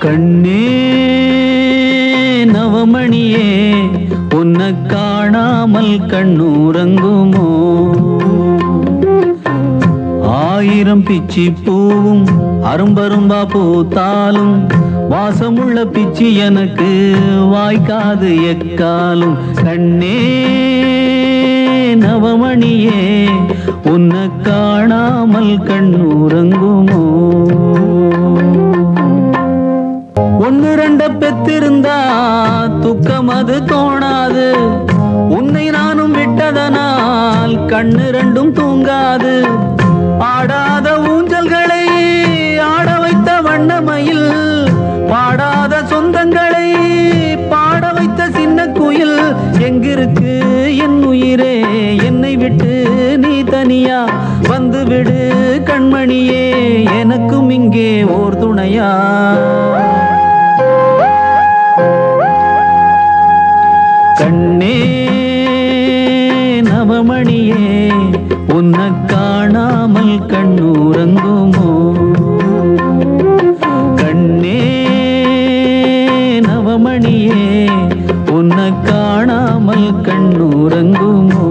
கண்ணே நவமணியே உன்னை காணாமல் கண்ணூரங்குமோ? ஆயிரம் பிச்சி பூவும் அரும்பரும்பா பூத்தாலும் வாசமுள்ள பிச்சி எனக்கு வாய்க்காது எக்காலும். கண்ணே நவமணியே உன்னை காணாமல் கண்ணூரங்குமோ? ஒன்னு ரெண்ட பெத்திருந்தா துக்கம் அது தோணாது, உன்னை நானும் விட்டதனால் கண்ணு ரெண்டும் தூங்காது. ஆடாத ஊஞ்சல்களை ஆட வைத்த வண்ணமயில், பாடாத சொந்தங்களை பாட வைத்த சின்ன குயில். எங்கிருக்கு என் உயிரே என்னை விட்டு நீ தனியா? வந்து விடு கண்மணியே எனக்கும் இங்கே ஓர் துணையா? கண்ணே நவமணியே உன்னை காணாமல் கண்ணூரங்குமோ? கண்ணே நவமணியே உன்னை காணாமல் கண்ணூரங்குமோ?